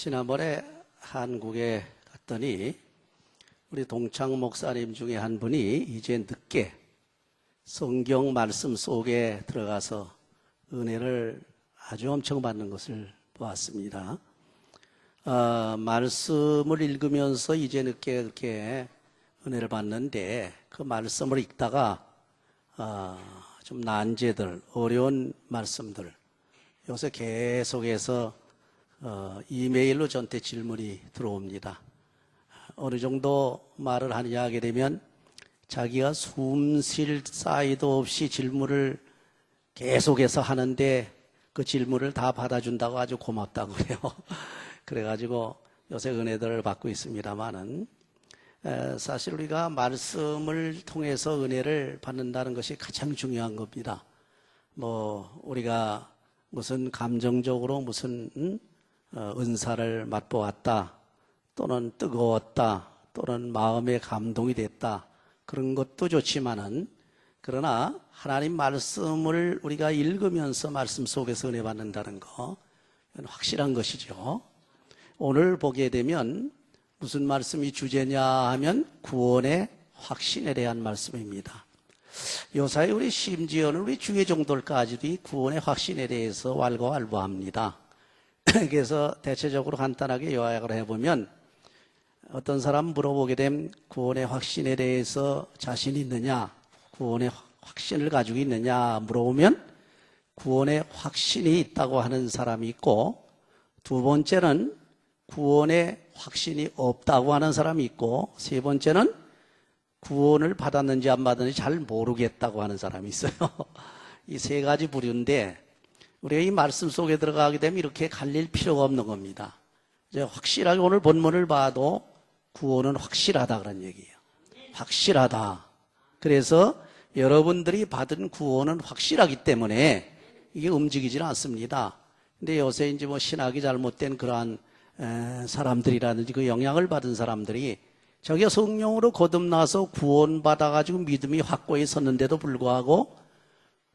지난번에 한국에 갔더니 우리 동창 목사님 중에 한 분이 이제 늦게 성경 말씀 속에 들어가서 은혜를 아주 엄청 받는 것을 보았습니다. 말씀을 읽으면서 이제 늦게 그렇게 은혜를 받는데 그 말씀을 읽다가 좀 난제들, 어려운 말씀들 요새 계속해서 이메일로 저한테 질문이 들어옵니다. 어느 정도 말을 하느냐 하게 되면 자기가 숨 쉴 사이도 없이 질문을 계속해서 하는데 그 질문을 다 받아준다고 아주 고맙다고 그래요. 그래가지고 요새 은혜들을 받고 있습니다만은 사실 우리가 말씀을 통해서 은혜를 받는다는 것이 가장 중요한 겁니다. 우리가 무슨 감정적으로 무슨 은사를 맛보았다 또는 뜨거웠다 또는 마음에 감동이 됐다 그런 것도 좋지만은 그러나 하나님 말씀을 우리가 읽으면서 말씀 속에서 은혜 받는다는 거 확실한 것이죠. 오늘 보게 되면 무슨 말씀이 주제냐 하면 구원의 확신에 대한 말씀입니다. 요사이 우리 심지어는 우리 주의 종들까지도 이 구원의 확신에 대해서 왈가왈부합니다. 그래서 대체적으로 간단하게 요약을 해보면 어떤 사람 물어보게 되면 구원의 확신에 대해서 자신이 있느냐, 구원의 확신을 가지고 있느냐 물어보면 구원의 확신이 있다고 하는 사람이 있고, 두 번째는 구원의 확신이 없다고 하는 사람이 있고, 세 번째는 구원을 받았는지 안 받았는지 잘 모르겠다고 하는 사람이 있어요. 이 세 가지 부류인데 우리가 이 말씀 속에 들어가게 되면 이렇게 갈릴 필요가 없는 겁니다. 이제 확실하게 오늘 본문을 봐도 구원은 확실하다 그런 얘기예요. 확실하다. 그래서 여러분들이 받은 구원은 확실하기 때문에 이게 움직이지는 않습니다. 근데 요새 이제 신학이 잘못된 그러한 사람들이라든지 그 영향을 받은 사람들이 자기가 성령으로 거듭나서 구원받아가지고 믿음이 확고히 섰는데도 불구하고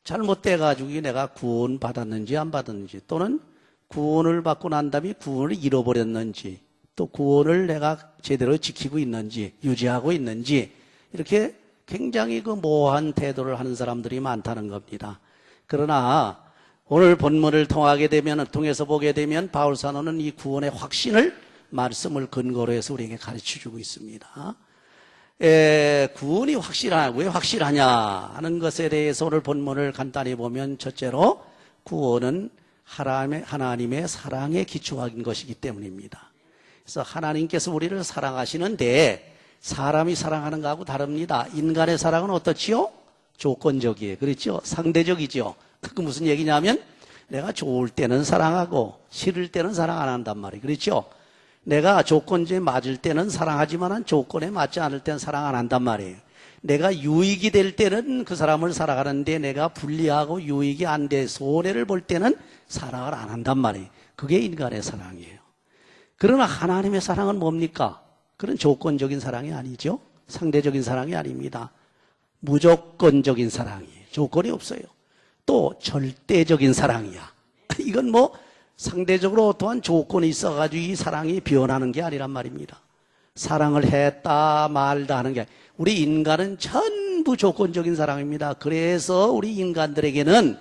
잘못돼가지고 내가 구원받았는지 안 받았는지 또는 구원을 받고 난 다음에 구원을 잃어버렸는지 또 구원을 내가 제대로 지키고 있는지 유지하고 있는지 이렇게 굉장히 그 모호한 태도를 하는 사람들이 많다는 겁니다. 그러나 오늘 본문을 통해서 보게 되면 바울 사도는 이 구원의 확신을 말씀을 근거로 해서 우리에게 가르쳐주고 있습니다. 구원이 왜 확실하냐 하는 것에 대해서 오늘 본문을 간단히 보면 첫째로 구원은 하나님의 사랑에 기초한 것이기 때문입니다. 그래서 하나님께서 우리를 사랑하시는데 사람이 사랑하는 것하고 다릅니다. 인간의 사랑은 어떻지요? 조건적이에요. 그렇죠? 상대적이죠. 그 무슨 얘기냐면 내가 좋을 때는 사랑하고 싫을 때는 사랑 안 한단 말이에요. 그렇죠? 내가 조건에 맞을 때는 사랑하지만 조건에 맞지 않을 때는 사랑 안 한단 말이에요. 내가 유익이 될 때는 그 사람을 사랑하는데 내가 불리하고 유익이 안 돼 손해를 볼 때는 사랑을 안 한단 말이에요. 그게 인간의 사랑이에요. 그러나 하나님의 사랑은 뭡니까? 그런 조건적인 사랑이 아니죠. 상대적인 사랑이 아닙니다. 무조건적인 사랑이에요. 조건이 없어요. 또 절대적인 사랑이야. 이건 상대적으로 또한 조건이 있어가지고 이 사랑이 변하는 게 아니란 말입니다. 사랑을 했다 말다 하는 게 우리 인간은 전부 조건적인 사랑입니다. 그래서 우리 인간들에게는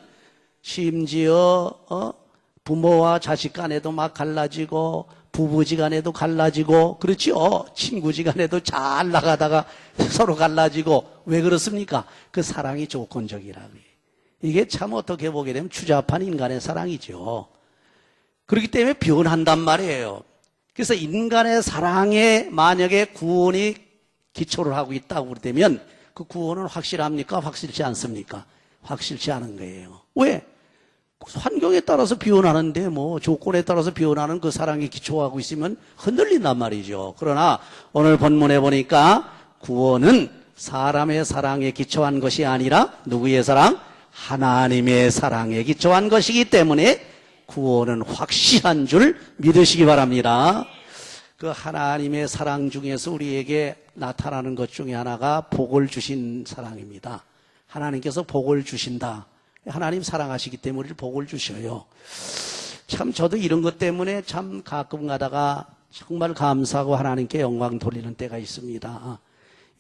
심지어 부모와 자식 간에도 막 갈라지고 부부지간에도 갈라지고 그렇죠. 친구지간에도 잘 나가다가 서로 갈라지고 왜 그렇습니까? 그 사랑이 조건적이라고요. 이게 참 어떻게 보게 되면 추잡한 인간의 사랑이죠. 그렇기 때문에 변한단 말이에요. 그래서 인간의 사랑에 만약에 구원이 기초를 하고 있다고 그러면 그 구원은 확실합니까? 확실치 않습니까? 확실치 않은 거예요. 왜? 환경에 따라서 변하는데 조건에 따라서 변하는 그 사랑에 기초하고 있으면 흔들린단 말이죠. 그러나 오늘 본문에 보니까 구원은 사람의 사랑에 기초한 것이 아니라 누구의 사랑? 하나님의 사랑에 기초한 것이기 때문에 구원은 확실한 줄 믿으시기 바랍니다. 그 하나님의 사랑 중에서 우리에게 나타나는 것 중에 하나가 복을 주신 사랑입니다. 하나님께서 복을 주신다. 하나님 사랑하시기 때문에 복을 주셔요. 참 저도 이런 것 때문에 참 가끔 가다가 정말 감사하고 하나님께 영광 돌리는 때가 있습니다.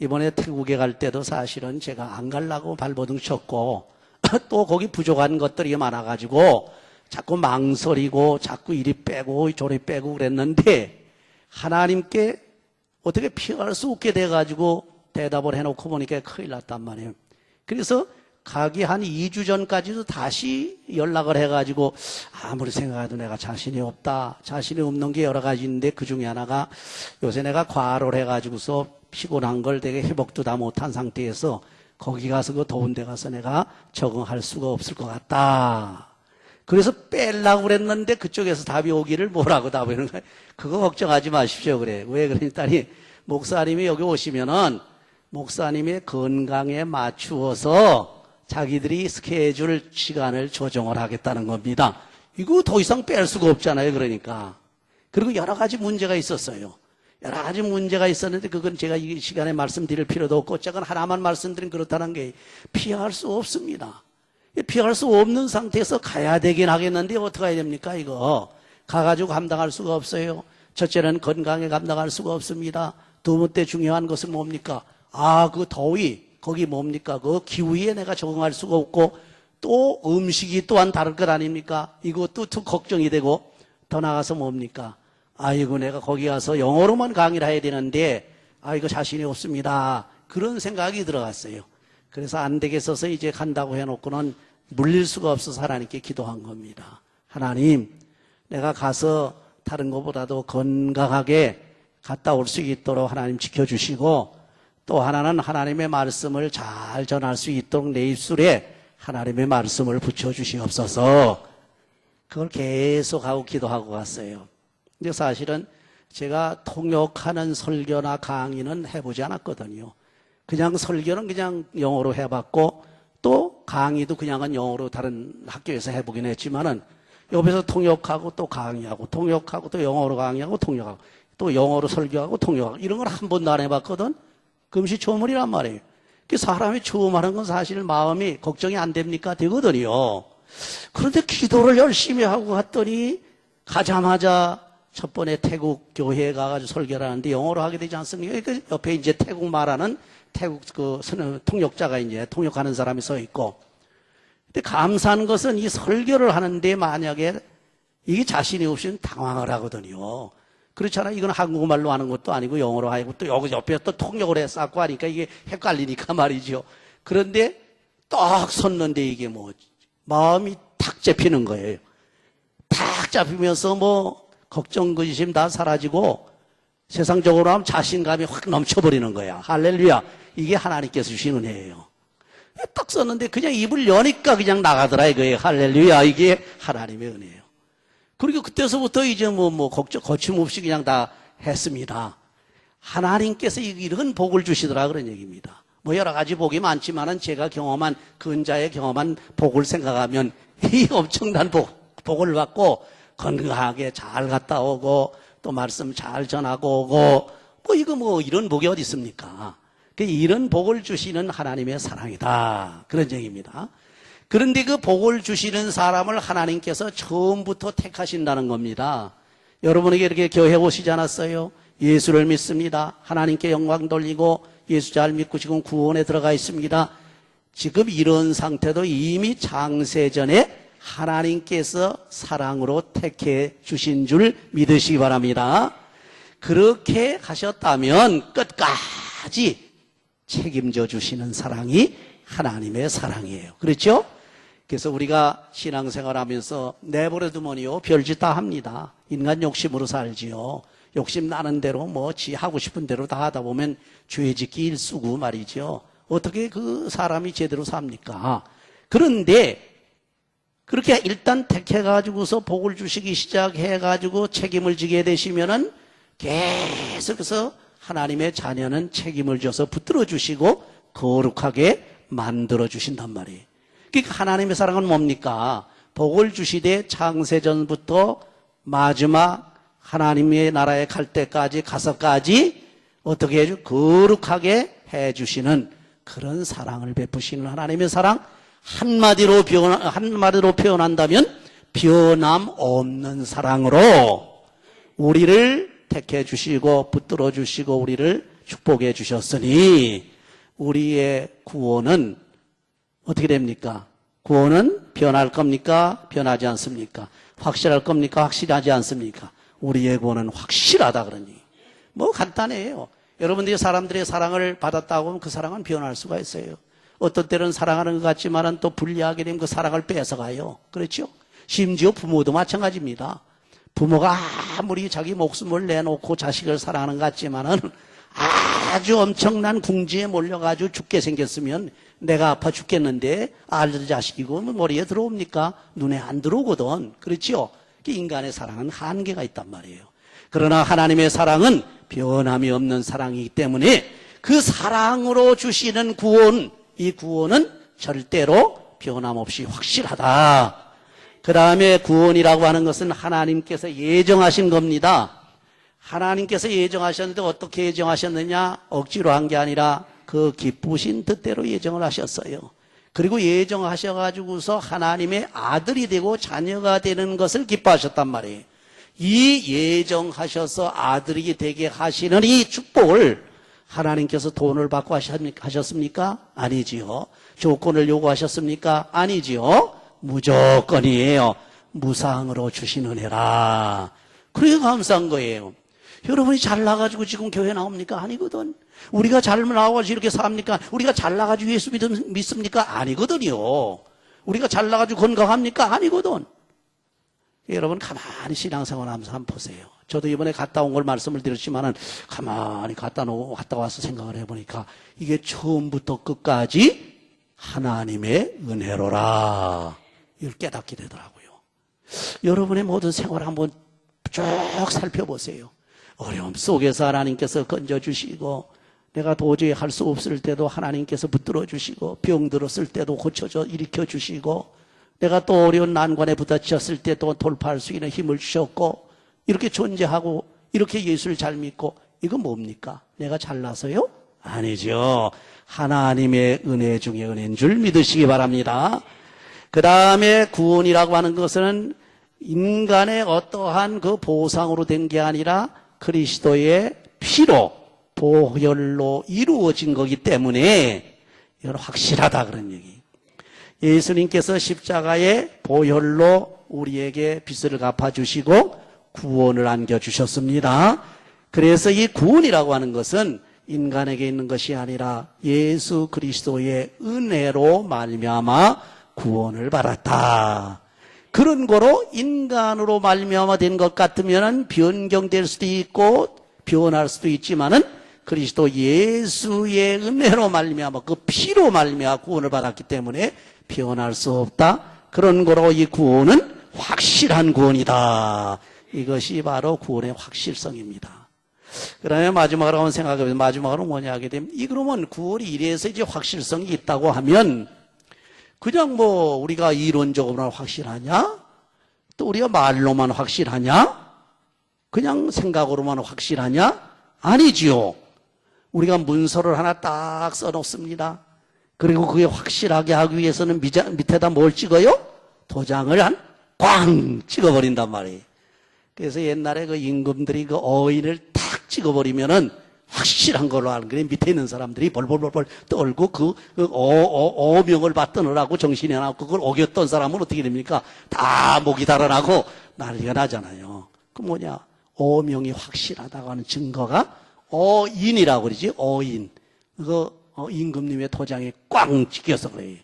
이번에 태국에 갈 때도 사실은 제가 안 가려고 발버둥 쳤고 또 거기 부족한 것들이 많아가지고 자꾸 망설이고 자꾸 이리 빼고 저리 빼고 그랬는데 하나님께 어떻게 피할 수 없게 돼가지고 대답을 해놓고 보니까 큰일 났단 말이에요. 그래서 가기 한 2주 전까지도 다시 연락을 해가지고 아무리 생각해도 내가 자신이 없다. 자신이 없는 게 여러 가지 있는데 그 중에 하나가 요새 내가 과로를 해가지고서 피곤한 걸 되게 회복도 다 못한 상태에서 거기 가서 그 더운 데 가서 내가 적응할 수가 없을 것 같다. 그래서 빼려고 그랬는데 그쪽에서 답이 오기를 뭐라고 답하는 거예요. 그거 걱정하지 마십시오. 그래. 왜 그랬더니 목사님이 여기 오시면은 목사님의 건강에 맞추어서 자기들이 스케줄 시간을 조정을 하겠다는 겁니다. 이거 더 이상 뺄 수가 없잖아요. 그러니까. 그리고 여러 가지 문제가 있었어요. 여러 가지 문제가 있었는데 그건 제가 이 시간에 말씀드릴 필요도 없고 어쨌건 하나만 말씀드린 그렇다는 게 피할 수 없습니다. 피할 수 없는 상태에서 가야 되긴 하겠는데 어떻게 해야 됩니까 이거. 가가지고 감당할 수가 없어요. 첫째는 건강에 감당할 수가 없습니다. 두 번째 중요한 것은 뭡니까? 그 더위 거기 뭡니까? 그 기후에 내가 적응할 수가 없고 또 음식이 또한 다를 것 아닙니까? 이것도 또 걱정이 되고 더 나가서 뭡니까? 아이고 내가 거기 가서 영어로만 강의를 해야 되는데 이거 자신이 없습니다. 그런 생각이 들어갔어요. 그래서 안 되겠어서 이제 간다고 해놓고는 물릴 수가 없어서 하나님께 기도한 겁니다. 하나님 내가 가서 다른 것보다도 건강하게 갔다 올 수 있도록 하나님 지켜주시고 또 하나는 하나님의 말씀을 잘 전할 수 있도록 내 입술에 하나님의 말씀을 붙여주시옵소서. 그걸 계속하고 기도하고 갔어요. 근데 사실은 제가 통역하는 설교나 강의는 해보지 않았거든요. 그냥 설교는 그냥 영어로 해봤고 또 강의도 그냥은 영어로 다른 학교에서 해보긴 했지만은 옆에서 통역하고 또 강의하고 통역하고 또 영어로 강의하고 통역하고 또 영어로 설교하고 통역하고 이런 걸 한 번도 안 해봤거든. 금시초문이란 말이에요. 사람이 처음 하는 건 사실 마음이 걱정이 안 됩니까? 되거든요. 그런데 기도를 열심히 하고 갔더니 가자마자 첫 번에 태국 교회에 가가지고 설교를 하는데 영어로 하게 되지 않습니까? 그 옆에 이제 태국 말하는 태국 그 통역자가 이제 통역하는 사람이 서 있고. 근데 감사한 것은 이 설교를 하는데 만약에 이게 자신이 없으면 당황을 하거든요. 그렇잖아요. 이건 한국말로 하는 것도 아니고 영어로 하고 또 여기 옆에 또 통역을 해서 하고 하니까 이게 헷갈리니까 말이죠. 그런데 딱 섰는데 이게 뭐 마음이 탁 잡히는 거예요. 탁 잡히면서 뭐 걱정, 근심 다 사라지고 세상적으로 하면 자신감이 확 넘쳐버리는 거야. 할렐루야. 이게 하나님께서 주신 은혜예요. 딱 썼는데 그냥 입을 여니까 그냥 나가더라 이거예요. 할렐루야. 이게 하나님의 은혜예요. 그리고 그때서부터 이제 걱정, 거침없이 그냥 다 했습니다. 하나님께서 이런 복을 주시더라 그런 얘기입니다. 여러 가지 복이 많지만은 제가 경험한, 근자의 경험한 복을 생각하면 이 엄청난 복을 받고 건강하게 잘 갔다 오고 또 말씀 잘 전하고 오고 이런 복이 어디 있습니까? 이런 복을 주시는 하나님의 사랑이다. 그런 얘기입니다. 그런데 그 복을 주시는 사람을 하나님께서 처음부터 택하신다는 겁니다. 여러분에게 이렇게 교회 오시지 않았어요? 예수를 믿습니다. 하나님께 영광 돌리고 예수 잘 믿고 지금 구원에 들어가 있습니다. 지금 이런 상태도 이미 창세전에 하나님께서 사랑으로 택해 주신 줄 믿으시기 바랍니다. 그렇게 하셨다면 끝까지 책임져 주시는 사랑이 하나님의 사랑이에요. 그렇죠? 그래서 우리가 신앙생활 하면서 내버려 두면요 별짓 다 합니다. 인간 욕심으로 살지요. 욕심 나는 대로 지 하고 싶은 대로 다 하다 보면 죄짓기 일쑤고 말이죠. 어떻게 그 사람이 제대로 삽니까? 그런데 그렇게 일단 택해가지고서 복을 주시기 시작해가지고 책임을 지게 되시면은 계속해서 하나님의 자녀는 책임을 져서 붙들어 주시고 거룩하게 만들어 주신단 말이에요. 그러니까 하나님의 사랑은 뭡니까? 복을 주시되 창세전부터 마지막 하나님의 나라에 갈 때까지 가서까지 어떻게 해주? 거룩하게 해주시는 그런 사랑을 베푸시는 하나님의 사랑. 한마디로 표현한다면 변함없는 사랑으로 우리를 택해 주시고 붙들어 주시고 우리를 축복해 주셨으니 우리의 구원은 어떻게 됩니까? 구원은 변할 겁니까? 변하지 않습니까? 확실할 겁니까? 확실하지 않습니까? 우리의 구원은 확실하다 그러니 뭐 간단해요. 여러분들이 사람들의 사랑을 받았다고 하면 그 사랑은 변할 수가 있어요. 어떤 때는 사랑하는 것 같지만은 또 불리하게 되면 그 사랑을 뺏어가요. 그렇죠? 심지어 부모도 마찬가지입니다. 부모가 아무리 자기 목숨을 내놓고 자식을 사랑하는 것 같지만은 아주 엄청난 궁지에 몰려가지고 죽게 생겼으면 내가 아파 죽겠는데 아들 자식이고 머리에 들어옵니까? 눈에 안 들어오거든. 그렇죠? 인간의 사랑은 한계가 있단 말이에요. 그러나 하나님의 사랑은 변함이 없는 사랑이기 때문에 그 사랑으로 주시는 구원, 이 구원은 절대로 변함없이 확실하다. 그 다음에 구원이라고 하는 것은 하나님께서 예정하신 겁니다. 하나님께서 예정하셨는데 어떻게 예정하셨느냐? 억지로 한 게 아니라 그 기쁘신 뜻대로 예정을 하셨어요. 그리고 예정하셔가지고서 하나님의 아들이 되고 자녀가 되는 것을 기뻐하셨단 말이에요. 이 예정하셔서 아들이 되게 하시는 이 축복을 하나님께서 돈을 받고 하셨습니까? 아니지요. 조건을 요구하셨습니까? 아니지요. 무조건이에요. 무상으로 주신 은혜라. 그래 감사한 거예요. 여러분이 잘나가지고 지금 교회 나옵니까? 아니거든. 우리가 잘 나와가지고 이렇게 삽니까? 우리가 잘나가지고 예수 믿습니까? 아니거든요. 우리가 잘나가지고 건강합니까? 아니거든. 여러분 가만히 신앙생활 하면서 한번 보세요. 저도 이번에 갔다 온 걸 말씀을 드렸지만은 가만히 갔다 와서 생각을 해보니까 이게 처음부터 끝까지 하나님의 은혜로라. 이걸 깨닫게 되더라고요. 여러분의 모든 생활 한번 쭉 살펴보세요. 어려움 속에서 하나님께서 건져주시고 내가 도저히 할 수 없을 때도 하나님께서 붙들어 주시고 병 들었을 때도 고쳐줘 일으켜 주시고 내가 또 어려운 난관에 부딪혔을 때도 돌파할 수 있는 힘을 주셨고 이렇게 존재하고 이렇게 예수를 잘 믿고 이건 뭡니까? 내가 잘나서요? 아니죠. 하나님의 은혜 중에 은혜인 줄 믿으시기 바랍니다. 그 다음에 구원이라고 하는 것은 인간의 어떠한 그 보상으로 된 게 아니라 그리스도의 피로 보혈로 이루어진 거기 때문에 이건 확실하다 그런 얘기. 예수님께서 십자가의 보혈로 우리에게 빚을 갚아주시고 구원을 안겨주셨습니다. 그래서 이 구원이라고 하는 것은 인간에게 있는 것이 아니라 예수 그리스도의 은혜로 말미암아 구원을 받았다. 그런 거로 인간으로 말미암아 된 것 같으면 변경될 수도 있고 변할 수도 있지만은 그리스도 예수의 은혜로 말미암아 그 피로 말미암아 구원을 받았기 때문에 변할 수 없다. 그런 거로 이 구원은 확실한 구원이다. 이것이 바로 구원의 확실성입니다. 그다음에 마지막으로 한번 생각해보면 마지막으로 뭐냐 하게 되면 이 그러면 구원이 이래서 이제 확실성이 있다고 하면 그냥 뭐 우리가 이론적으로만 확실하냐? 또 우리가 말로만 확실하냐? 그냥 생각으로만 확실하냐? 아니지요. 우리가 문서를 하나 딱 써놓습니다. 그리고 그게 확실하게 하기 위해서는 밑에다 뭘 찍어요? 도장을 꽝 찍어버린단 말이에요. 그래서 옛날에 그 임금들이 그 어인을 탁 찍어버리면은 확실한 걸로 아는 거예요. 밑에 있는 사람들이 벌벌벌벌 떨고 그 어명을 받드느라고 정신이 안 나고 그걸 어겼던 사람은 어떻게 됩니까? 다 목이 달아나고 난리가 나잖아요. 그 뭐냐? 어명이 확실하다고 하는 증거가 어인이라고 그러지. 어인. 임금님의 도장에 꽝 찍혀서 그래요.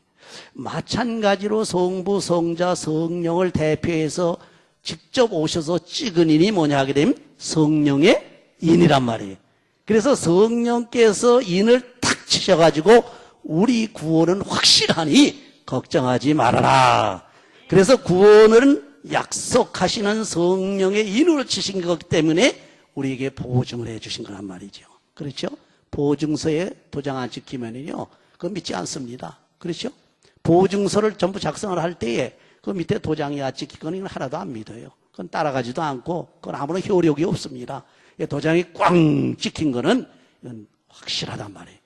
마찬가지로 성부, 성자, 성령을 대표해서 직접 오셔서 찍은 인이 뭐냐 하게 되면 성령의 인이란 말이에요. 그래서 성령께서 인을 탁 치셔가지고 우리 구원은 확실하니 걱정하지 말아라. 그래서 구원은 약속하시는 성령의 인으로 치신 거기 때문에 우리에게 보증을 해주신 거란 말이죠. 그렇죠? 보증서에 도장 안 찍히면요, 그거 믿지 않습니다. 그렇죠? 보증서를 전부 작성을 할 때에 그 밑에 도장이 안 찍히거나 하나도 안 믿어요. 그건 따라가지도 않고 그건 아무런 효력이 없습니다. 도장이 꽝 찍힌 거는 확실하단 말이에요.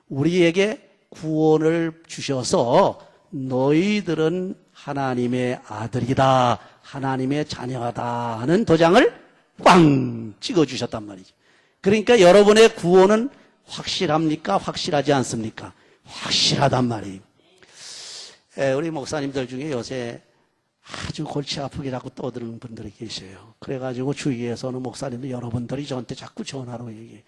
우리에게 구원을 주셔서 너희들은 하나님의 아들이다, 하나님의 자녀다 하는 도장을 꽝 찍어주셨단 말이죠. 그러니까 여러분의 구원은 확실합니까? 확실하지 않습니까? 확실하단 말이에요. 우리 목사님들 중에 요새 아주 골치 아프게 자꾸 떠드는 분들이 계셔요. 그래가지고 주위에서는 목사님들 여러분들이 저한테 자꾸 전화로 얘기해.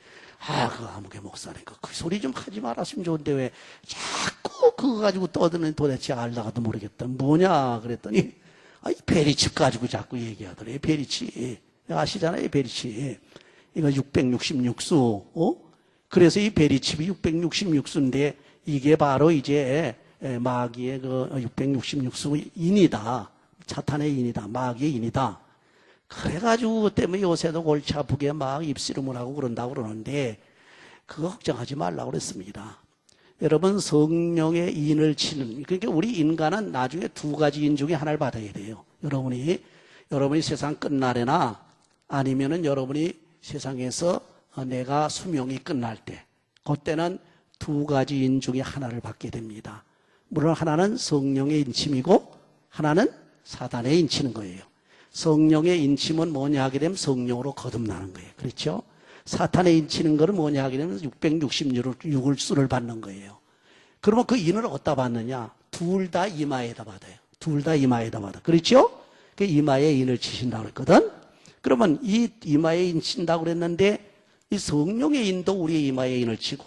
그 아무개 목사님 그 소리 좀 하지 말았으면 좋은데 왜 자꾸 그거 가지고 떠드는 도대체 알다가도 모르겠다. 뭐냐 그랬더니 이 베리칩 가지고 자꾸 얘기하더래. 베리칩 아시잖아요. 베리칩 이거 666수 그래서 이 베리칩이 666수인데 이게 바로 이제 마귀의 그 666수 인이다. 사탄의 인이다. 마귀의 인이다. 그래가지고 그 때문에 요새도 골치 아프게 막 입씨름을 하고 그런다고 그러는데 그거 걱정하지 말라고 그랬습니다. 여러분 성령의 인을 치는 그러니까 우리 인간은 나중에 두 가지 인 중에 하나를 받아야 돼요. 여러분이 세상 끝날에나 아니면은 여러분이 세상에서 내가 수명이 끝날 때 그때는 두 가지 인 중에 하나를 받게 됩니다. 물론 하나는 성령의 인침이고 하나는 사단의 인치는 거예요. 성령의 인침은 뭐냐 하게 되면 성령으로 거듭나는 거예요. 그렇죠? 사탄의 인치는 거는 뭐냐 하게 되면 666을 수를 받는 거예요. 그러면 그 인을 어디다 받느냐? 둘 다 이마에다 받아요. 둘 다 이마에다 받아. 그렇죠? 그 이마에 인을 치신다고 그랬거든? 그러면 이 이마에 인 친다고 그랬는데 이 성령의 인도 우리 이마에 인을 치고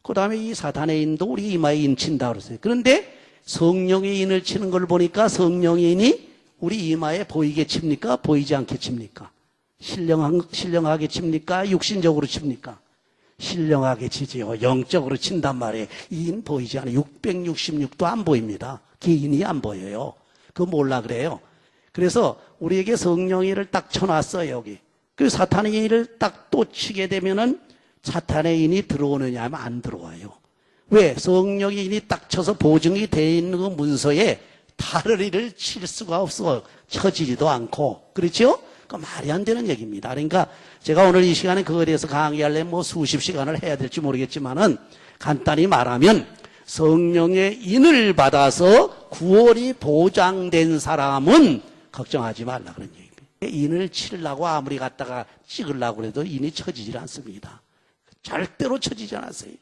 그 다음에 이 사탄의 인도 우리 이마에 인 친다고 그랬어요. 그런데 성령의 인을 치는 걸 보니까 성령의 인이 우리 이마에 보이게 칩니까? 보이지 않게 칩니까? 신령하게 칩니까? 육신적으로 칩니까? 신령하게 치지요. 영적으로 친단 말이에요. 이 인 보이지 않아요. 666도 안 보입니다. 기인이 안 보여요. 그거 몰라 그래요. 그래서 우리에게 성령의 인을 딱 쳐놨어요. 여기. 그 사탄의 인을 딱 또 치게 되면은 사탄의 인이 들어오느냐 하면 안 들어와요. 왜? 성령의 인이 딱 쳐서 보증이 되어 있는 그 문서에 다르리를 칠 수가 없어. 쳐지지도 않고. 그렇죠? 그 말이 안 되는 얘기입니다. 그러니까 제가 오늘 이 시간에 그거에 대해서 강의하려면 뭐 수십 시간을 해야 될지 모르겠지만은 간단히 말하면 성령의 인을 받아서 구원이 보장된 사람은 걱정하지 말라 그런 얘기입니다. 인을 치려고 아무리 갖다가 찍으려고 해도 인이 쳐지질 않습니다. 절대로 쳐지지 않았어요.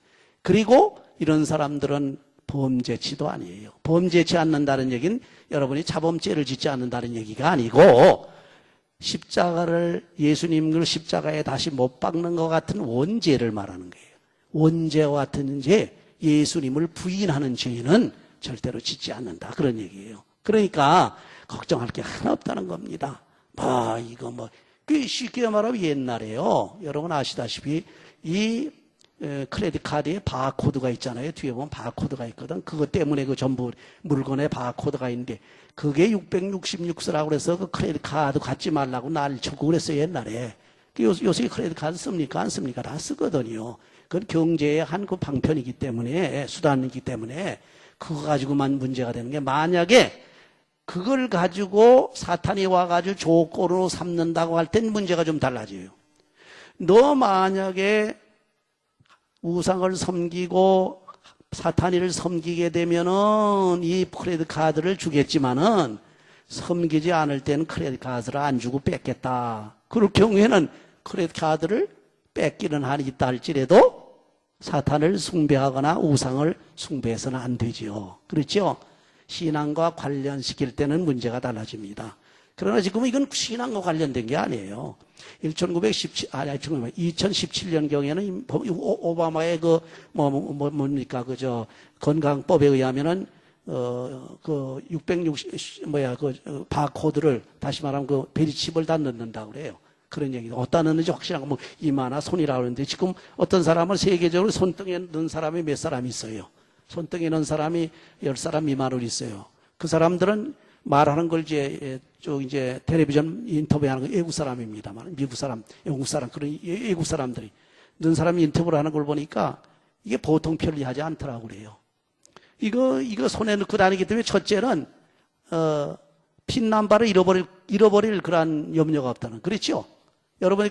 그리고 이런 사람들은 범죄치도 아니에요. 범죄치 않는다는 얘기는 여러분이 자범죄를 짓지 않는다는 얘기가 아니고 십자가를 예수님을 십자가에 다시 못 박는 것 같은 원죄를 말하는 거예요. 원죄와 같은 죄, 예수님을 부인하는 죄는 절대로 짓지 않는다. 그런 얘기예요. 그러니까 걱정할 게 하나 없다는 겁니다. 그 쉽게 말하면 옛날에요. 여러분 아시다시피 이 크레딧 카드에 바코드가 있잖아요. 뒤에 보면 바코드가 있거든. 그것 때문에 그 전부 물건에 바코드가 있는데 그게 666수라고 그래서 그 크레딧 카드 갖지 말라고 난리 치고 그랬어요. 옛날에. 요새 크레딧 카드 씁니까? 안 씁니까? 다 쓰거든요. 그건 경제의 한 그 방편이기 때문에 수단이기 때문에 그거 가지고만 문제가 되는 게 만약에 그걸 가지고 사탄이 와가지고 조건으로 삼는다고 할 땐 문제가 좀 달라져요. 너 만약에 우상을 섬기고 사탄이를 섬기게 되면은 이 크레딧 카드를 주겠지만은 섬기지 않을 때는 크레딧 카드를 안 주고 뺏겠다. 그럴 경우에는 크레딧 카드를 뺏기는 한이 있다 할지라도 사탄을 숭배하거나 우상을 숭배해서는 안 되지요. 그렇죠? 신앙과 관련시킬 때는 문제가 달라집니다. 그러나 지금은 이건 신앙과 관련된 게 아니에요. 2017년경에는 오바마의 건강법에 의하면은, 660, 바코드를, 다시 말하면 베리칩을 다 넣는다고 그래요. 그런 얘기. 어디다 넣는지 확실한 거, 이마나 손이라고 하는데, 지금 어떤 사람은 세계적으로 손등에 넣은 사람이 몇 사람 있어요. 손등에 넣은 사람이 10사람 미만으로 있어요. 그 사람들은 말하는 걸 이제 텔레비전 인터뷰하는 거 외국 사람입니다만, 미국 사람, 영국 사람, 그런 외국 사람들이 넣은 사람이 인터뷰를 하는 걸 보니까 이게 보통 편리하지 않더라고 그래요. 이거 손에 넣고 다니기 때문에 첫째는, 핀 넘버를 잃어버릴 그런 염려가 없다는. 그렇죠? 여러분이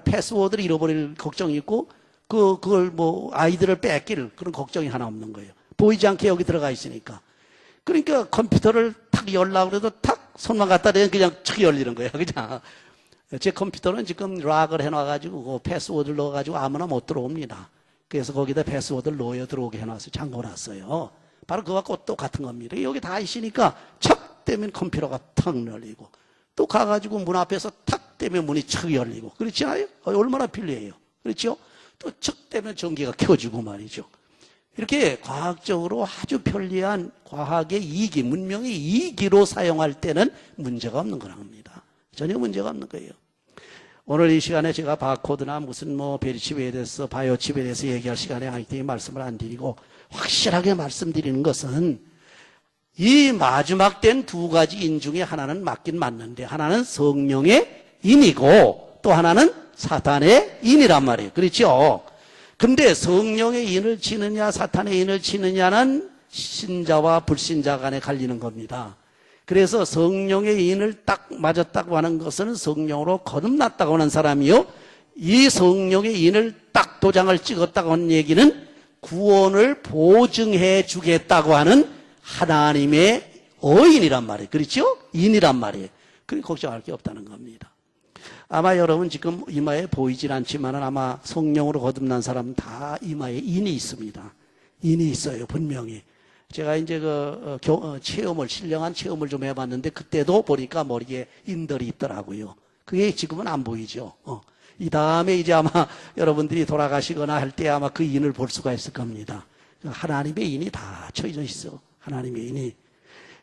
패스워드를 잃어버릴 걱정이 있고, 그걸 아이들을 뺏길 그런 걱정이 하나 없는 거예요. 보이지 않게 여기 들어가 있으니까. 그러니까 컴퓨터를 다 탁 열라고 그래도 탁 손만 갖다 대면 그냥 탁 열리는 거예요. 그냥. 제 컴퓨터는 지금 락을 해놔가지고 그 패스워드를 넣어가지고 아무나 못 들어옵니다. 그래서 거기다 패스워드를 넣어 들어오게 해놨어요. 잠궈놨어요. 바로 그와 똑같은 겁니다. 여기 다 있으니까 척 되면 컴퓨터가 탁 열리고 또 가가지고 문 앞에서 탁 되면 문이 척 열리고 그렇지 않아요? 얼마나 편리해요. 그렇죠? 또 척 되면 전기가 켜지고 말이죠. 이렇게 과학적으로 아주 편리한 과학의 이기, 문명의 이기로 사용할 때는 문제가 없는 거라 합니다. 전혀 문제가 없는 거예요. 오늘 이 시간에 제가 바코드나 무슨 베리칩에 대해서 바이오칩에 대해서 얘기할 시간에 아니기 때문에 말씀을 안 드리고 확실하게 말씀드리는 것은 이 마지막 된 두 가지 인 중에 하나는 맞긴 맞는데 하나는 성령의 인이고 또 하나는 사탄의 인이란 말이에요. 그렇죠? 근데 성령의 인을 치느냐 사탄의 인을 치느냐는 신자와 불신자 간에 갈리는 겁니다. 그래서 성령의 인을 딱 맞았다고 하는 것은 성령으로 거듭났다고 하는 사람이요. 이 성령의 인을 딱 도장을 찍었다고 하는 얘기는 구원을 보증해 주겠다고 하는 하나님의 어인이란 말이에요. 그렇죠? 인이란 말이에요. 그러니 걱정할 게 없다는 겁니다. 아마 여러분 지금 이마에 보이질 않지만 아마 성령으로 거듭난 사람은 다 이마에 인이 있습니다. 인이 있어요. 분명히. 제가 이제 신령한 체험을 좀 해봤는데 그때도 보니까 머리에 인들이 있더라고요. 그게 지금은 안 보이죠. 이 다음에 이제 아마 여러분들이 돌아가시거나 할 때 아마 그 인을 볼 수가 있을 겁니다. 하나님의 인이 다 쳐져 있어. 하나님의 인이.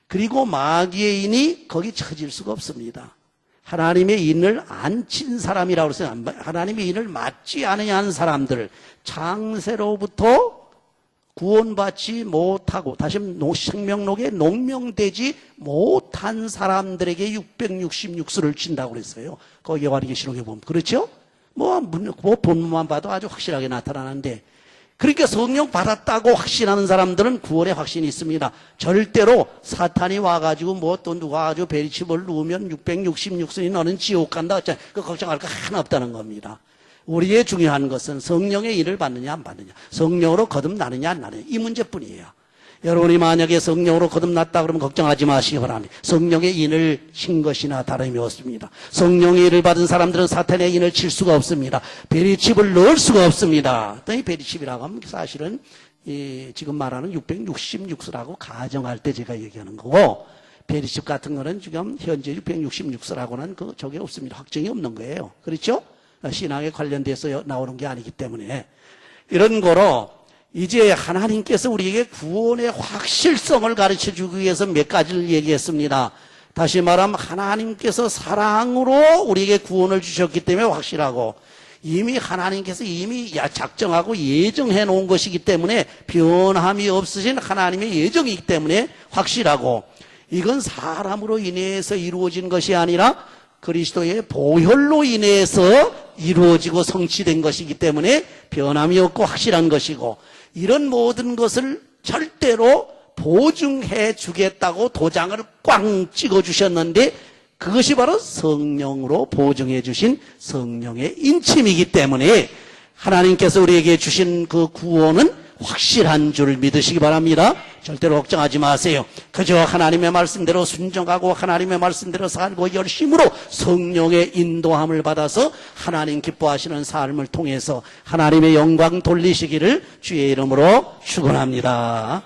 그리고 마귀의 인이 거기 쳐질 수가 없습니다. 하나님의 인을 안 친 사람이라고 해서 하나님의 인을 맞지 않으냐 하는 사람들, 창세로부터 구원받지 못하고 다시 생명록에 농명되지 못한 사람들에게 666수를 친다고 그랬어요. 거기 요한계시록에 보면. 그렇죠? 본문만 봐도 아주 확실하게 나타나는데 그러니까 성령 받았다고 확신하는 사람들은 구원의 확신이 있습니다. 절대로 사탄이 와가지고 또 누가 와가지고 베리칩을 누우면 666순이 너는 지옥 간다. 그 걱정할 거 하나 없다는 겁니다. 우리의 중요한 것은 성령의 일을 받느냐 안 받느냐, 성령으로 거듭나느냐 안 나느냐, 이 문제뿐이에요. 여러분이 만약에 성령으로 거듭났다 그러면 걱정하지 마시기 바랍니다. 성령의 인을 친 것이나 다름이 없습니다. 성령의 인을 받은 사람들은 사탄의 인을 칠 수가 없습니다. 베리칩을 넣을 수가 없습니다. 이 베리칩이라고 하면 사실은 지금 말하는 666수라고 가정할 때 제가 얘기하는 거고, 베리칩 같은 거는 지금 현재 666수라고는 저게 없습니다. 확정이 없는 거예요. 그렇죠? 신앙에 관련돼서 나오는 게 아니기 때문에. 이런 거로 이제 하나님께서 우리에게 구원의 확실성을 가르쳐주기 위해서 몇 가지를 얘기했습니다. 다시 말하면 하나님께서 사랑으로 우리에게 구원을 주셨기 때문에 확실하고, 이미 하나님께서 이미 작정하고 예정해 놓은 것이기 때문에 변함이 없으신 하나님의 예정이기 때문에 확실하고, 이건 사람으로 인해서 이루어진 것이 아니라 그리스도의 보혈로 인해서 이루어지고 성취된 것이기 때문에 변함이 없고 확실한 것이고, 이런 모든 것을 절대로 보증해 주겠다고 도장을 꽝 찍어 주셨는데 그것이 바로 성령으로 보증해 주신 성령의 인침이기 때문에 하나님께서 우리에게 주신 그 구원은 확실한 줄 믿으시기 바랍니다. 절대로 걱정하지 마세요. 그저 하나님의 말씀대로 순종하고 하나님의 말씀대로 살고 열심으로 성령의 인도함을 받아서 하나님 기뻐하시는 삶을 통해서 하나님의 영광 돌리시기를 주의 이름으로 축원합니다.